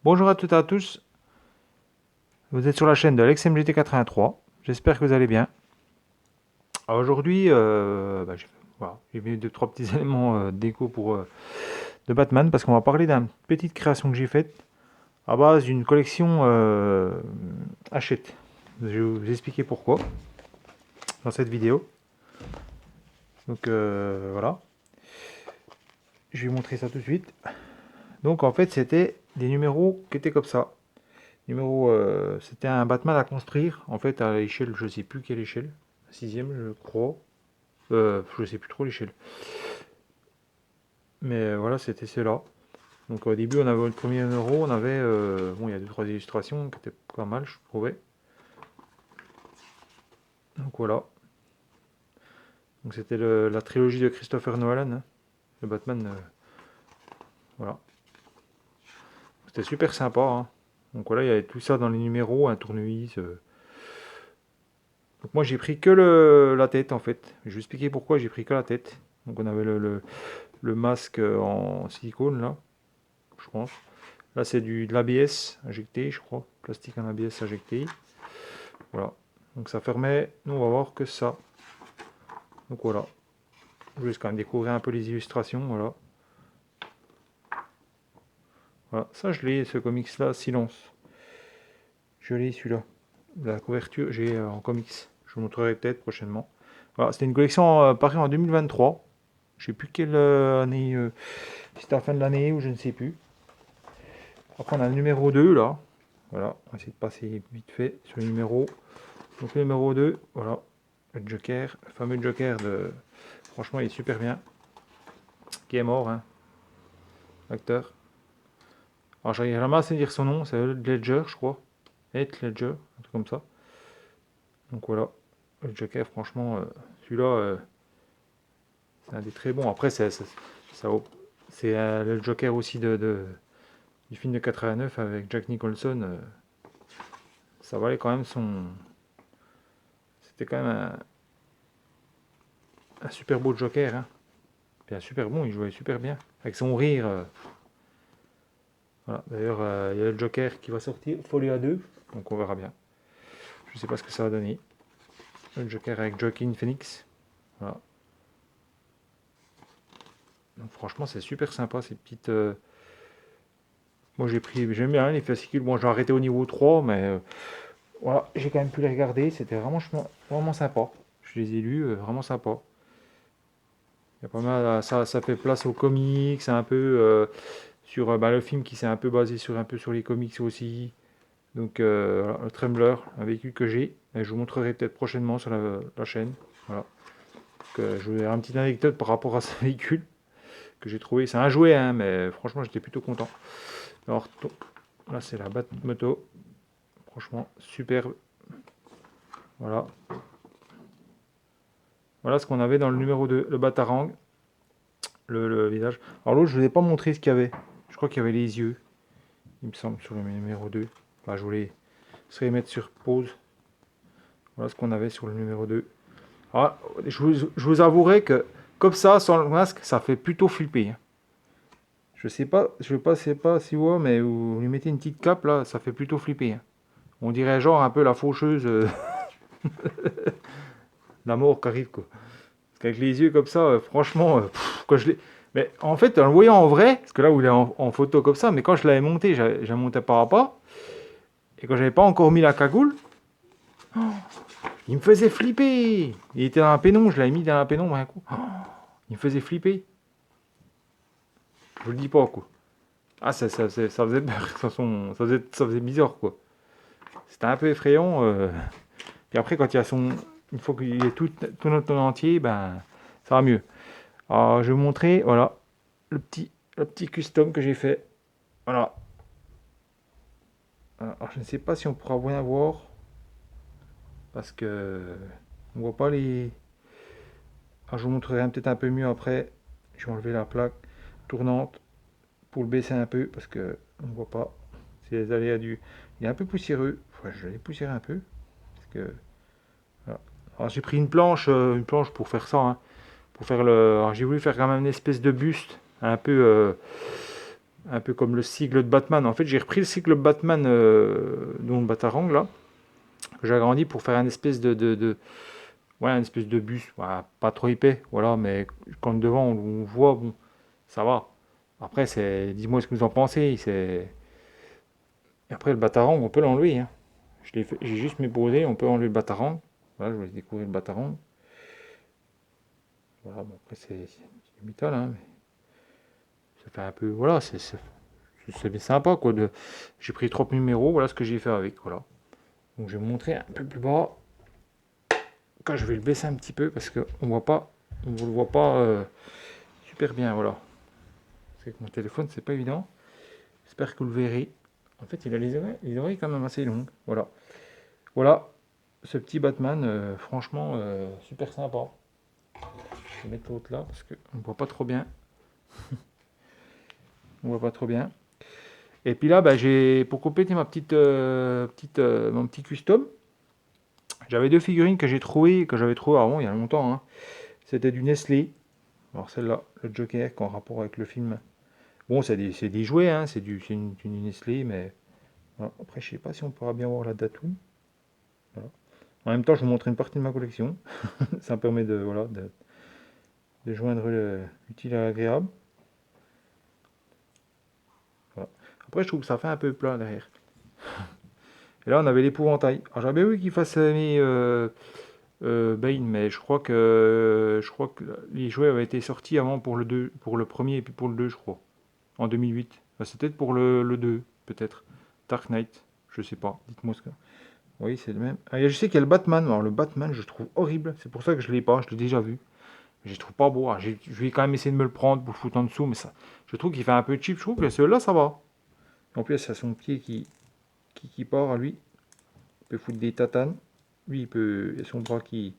Bonjour à toutes et à tous, vous êtes sur la chaîne de l'XMGT83, j'espère que vous allez bien. Alors aujourd'hui, j'ai mis deux trois petits éléments déco de Batman parce qu'on va parler d'une petite création que j'ai faite à base d'une collection Hachette. Je vais vous expliquer pourquoi dans cette vidéo. Donc voilà, je vais vous montrer ça tout de suite. Donc en fait c'était des numéros qui étaient comme ça. C'était un Batman à construire, en fait à l'échelle, je sais plus quelle échelle, sixième je crois, je sais plus trop l'échelle. Mais voilà, c'était cela. Donc au début, on avait le premier numéro, on avait, bon, il y a deux trois illustrations qui étaient pas mal, je trouvais. Donc voilà. Donc c'était la trilogie de Christopher Nolan, hein, le Batman. Voilà. C'était super sympa, hein. Donc voilà, il y avait tout ça dans les numéros, un tournevis. Donc moi j'ai pris que la tête en fait. Je vais vous expliquer pourquoi j'ai pris que la tête. Donc on avait le masque en silicone là, je pense. Là c'est de l'ABS injecté, je crois. Plastique en ABS injecté. Voilà. Donc ça fermait, nous on va voir que ça. Donc voilà. Je vous laisse quand même découvrir un peu les illustrations. Voilà. Voilà. Ça je l'ai, ce comics là, Silence. Je l'ai celui-là. La couverture, j'ai en comics. Je vous montrerai peut-être prochainement. Voilà, c'était une collection parue en 2023. Je sais plus quelle année, si c'était à la fin de l'année ou je ne sais plus. Après on a le numéro 2 là. Voilà, on va essayer de passer vite fait sur le numéro. Donc le numéro 2, voilà, le Joker, le fameux Joker de... Franchement il est super bien. Qui est mort, hein, l'acteur. Alors j'arrive jamais à dire son nom, c'est Ledger je crois. Heath Ledger, un truc comme ça. Donc voilà, le Joker franchement, celui-là, c'est un des très bons. Après c'est le Joker aussi du film de 89 avec Jack Nicholson. Ça valait quand même son... C'était quand même un super beau Joker, hein. Puis un super bon, il jouait super bien. Avec son rire. Voilà. D'ailleurs, il y a le Joker qui va sortir, Folie à 2, donc on verra bien. Je sais pas ce que ça va donner. Le Joker avec Joaquin Phoenix. Voilà. Donc franchement, c'est super sympa ces petites. Moi j'aime bien les fascicules. Bon, j'ai arrêté au niveau 3, mais voilà, j'ai quand même pu les regarder. C'était vraiment, vraiment sympa. Je les ai lus, vraiment sympa. Il y a pas mal, ça fait place aux comics, c'est un peu sur le film qui s'est un peu basé sur un peu sur les comics aussi. Donc voilà, le Trembler, un véhicule que j'ai, et je vous montrerai peut-être prochainement sur la chaîne. Voilà. Donc, je vais faire une petite anecdote par rapport à ce véhicule que j'ai trouvé. C'est un jouet, hein, mais franchement j'étais plutôt content. Alors là c'est la Batmoto, franchement superbe. Voilà. Voilà ce qu'on avait dans le numéro 2, le Batarang, le visage. Alors l'autre je ne vous ai pas montré ce qu'il y avait. Je crois qu'il y avait les yeux, il me semble, sur le numéro 2. Enfin, je voulais se mettre sur pause. Voilà ce qu'on avait sur le numéro 2. Alors, je vous avouerai que comme ça, sans le masque, ça fait plutôt flipper, hein. Je sais pas si vous voyez, mais vous lui mettez une petite cape là, ça fait plutôt flipper, hein. On dirait genre un peu la faucheuse, la mort qui arrive quoi. Parce qu'avec les yeux comme ça, franchement, quand je l'ai. Mais en fait, en le voyant en vrai, parce que là où il est en photo comme ça, mais quand je l'avais monté, j'ai monté par rapport, et quand j'avais pas encore mis la cagoule, il me faisait flipper. Il était dans la pénombre, je l'avais mis dans la pénombre un coup. Il me faisait flipper. Je vous le dis pas quoi. Ah, ça faisait peur, ça faisait bizarre quoi. C'était un peu effrayant. Puis après, quand il y a son. Une fois qu'il est tout notre entier, ben, ça va mieux. Alors, je vais vous montrer, voilà, le petit custom que j'ai fait. Voilà. Alors, je ne sais pas si on pourra bien voir. Parce que. On voit pas les. Alors, je vous montrerai peut-être un peu mieux après. Je vais enlever la plaque tournante pour le baisser un peu parce que on ne voit pas. C'est les aléas du. Il est un peu poussiéreux. Enfin, je l'ai poussiéré un peu. Parce que. Voilà. Alors, j'ai pris une planche pour faire ça, hein. Pour faire le. Alors, j'ai voulu faire quand même une espèce de buste. Un peu. un peu comme le sigle de Batman. En fait, j'ai repris le sigle Batman, dont le Batarang, là, que j'ai agrandi pour faire un espèce ouais, un espèce de bus, ouais, pas trop épais, voilà, mais quand devant on voit, bon, ça va. Après, dis-moi ce que vous en pensez. Et après, le Batarang, on peut l'enlever, hein. J'ai juste mis posé, on peut enlever le Batarang. Voilà, je vous laisse découvrir le Batarang. Voilà, bon, après, c'est du métal, hein, mais ça fait un peu, voilà, c'est bien sympa, quoi. J'ai pris 3 numéros, voilà ce que j'ai fait avec, voilà. Donc, je vais vous montrer un peu plus bas. Quand je vais le baisser un petit peu parce qu'on voit pas, on ne le voit pas super bien, voilà. Parce que mon téléphone, c'est pas évident. J'espère que vous le verrez. En fait, il a les oreilles quand même assez longues. Voilà. Voilà, ce petit Batman, franchement, super sympa. Je vais mettre l'autre là parce qu'on ne voit pas trop bien. On voit pas trop bien. Et puis là, bah, pour compléter mon petit custom, j'avais deux figurines que j'avais trouvées avant, il y a longtemps, hein. C'était du Nestlé. Alors celle-là, le Joker, qui est en rapport avec le film. Bon, c'est des jouets, hein, c'est une Nestlé, mais voilà. Après, je sais pas si on pourra bien voir la datou. Voilà. En même temps, je vous montre une partie de ma collection. Ça me permet voilà, de joindre l'utile à l'agréable. Voilà. Après, je trouve que ça fait un peu plat derrière. Et là, on avait l'épouvantail. Alors, j'avais vu qu'il fasse Bane, mais je crois que les jouets avaient été sortis avant pour le 2, pour le premier et puis pour le 2, je crois. En 2008. Enfin, c'est peut-être pour le 2, peut-être. Dark Knight, je sais pas. Dites-moi ce que. Oui, c'est le même. Ah, je sais qu'il y a le Batman. Alors, le Batman, je trouve horrible. C'est pour ça que je l'ai pas. Je l'ai déjà vu. Je le trouve pas beau. Alors, je vais quand même essayer de me le prendre pour le foutre en dessous, mais ça, je trouve qu'il fait un peu cheap. Je trouve que celui-là, ça va. En plus, il a son pied qui part à lui. Il peut foutre des tatanes. Lui, il a son bras il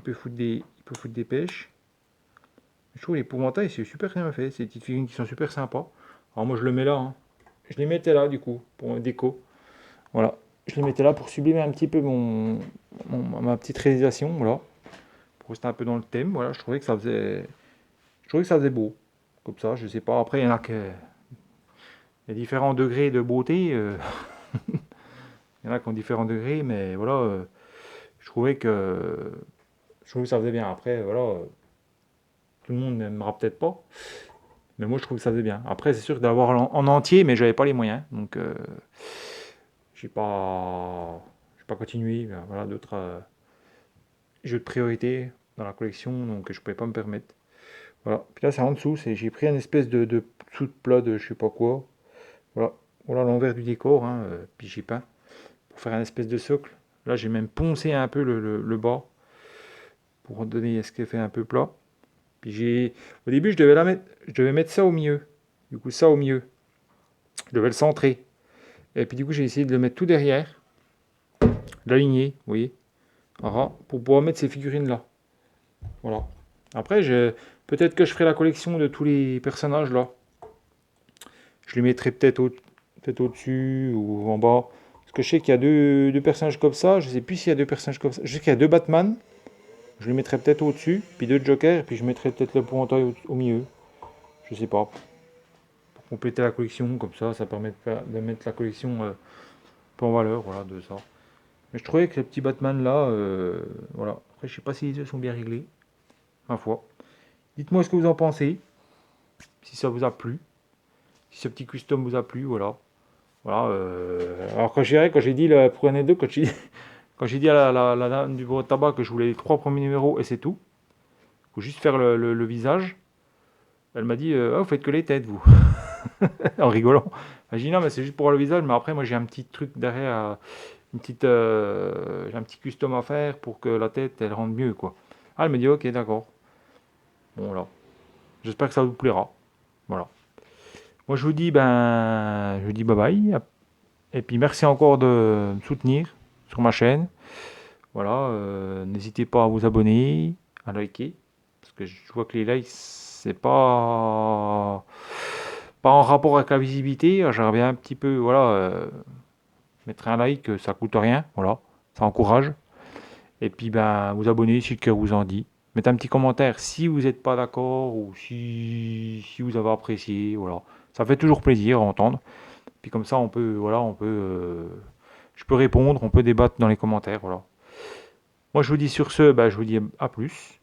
peut foutre des pêches. Je trouve l'épouvantail, c'est super bien fait. C'est des petites figurines qui sont super sympas. Alors, moi, je le mets là, hein. Je les mettais là, du coup, pour déco. Voilà. Je les mettais là pour sublimer un petit peu ma petite réalisation. Voilà. Pour rester un peu dans le thème. Voilà, je trouvais que ça faisait beau. Comme ça, je sais pas. Après, il y a différents degrés de beauté. Il y en a qui ont différents degrés, mais voilà, je trouvais que ça faisait bien. Après, voilà, tout le monde n'aimera peut-être pas, mais moi je trouve que ça faisait bien. Après, c'est sûr que d'avoir en entier, mais j'avais pas les moyens, donc j'ai pas continué. Ben, voilà, d'autres jeux de priorité dans la collection, donc je pouvais pas me permettre. Voilà. Puis là, c'est en dessous, j'ai pris un espèce de sous de plat de je sais pas quoi. Voilà, voilà l'envers du décor, hein, puis j'ai peint pour faire un espèce de socle. Là, j'ai même poncé un peu le bas pour donner ce qui fait un peu plat. Puis au début, je devais mettre ça au milieu. Du coup, ça au milieu. Je devais le centrer. Et puis du coup, j'ai essayé de le mettre tout derrière, l'aligner, vous voyez, voilà, pour pouvoir mettre ces figurines là. Voilà. Après, peut-être que je ferai la collection de tous les personnages là. Je les mettrai peut-être au-dessus ou en bas. Parce que je sais qu'il y a deux personnages comme ça. Je sais plus s'il y a deux personnages comme ça. Je sais qu'il y a deux Batman. Je les mettrai peut-être au-dessus. Puis deux Jokers. Et puis je mettrai peut-être l'épouvantail au milieu. Je sais pas. Pour compléter la collection. Comme ça permet de mettre la collection un peu en valeur. Voilà, de ça. Mais je trouvais que le petit Batman là. Voilà. Après, je sais pas si les yeux sont bien réglés. Ma foi. Dites-moi ce que vous en pensez. Si ça vous a plu. Si ce petit custom vous a plu. Voilà. Voilà, alors quand j'ai dit pour un deux, quand j'ai dit à la dame du bureau de tabac que je voulais les 3 premiers numéros et c'est tout, il faut juste faire le visage, elle m'a dit ah, vous faites que les têtes vous, en rigolant. J'ai dit non mais c'est juste pour le visage, mais après moi j'ai un petit truc derrière, j'ai un petit custom à faire pour que la tête elle rende mieux quoi. Ah, elle me dit ok d'accord, bon voilà, j'espère que ça vous plaira, voilà. Moi je vous dis bye bye, et puis merci encore de me soutenir sur ma chaîne. Voilà, n'hésitez pas à vous abonner, à liker, parce que je vois que les likes, c'est pas en rapport avec la visibilité. J'aimerais bien un petit peu, voilà, mettre un like, ça coûte rien, voilà, ça encourage. Et puis, ben, vous abonner si le cœur vous en dit. Mettez un petit commentaire si vous n'êtes pas d'accord ou si vous avez apprécié, voilà. Ça fait toujours plaisir à entendre. Puis comme ça, je peux répondre, on peut débattre dans les commentaires, voilà. Moi, je vous dis sur ce, je vous dis à plus.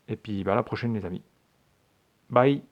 Et puis, à la prochaine, les amis. Bye.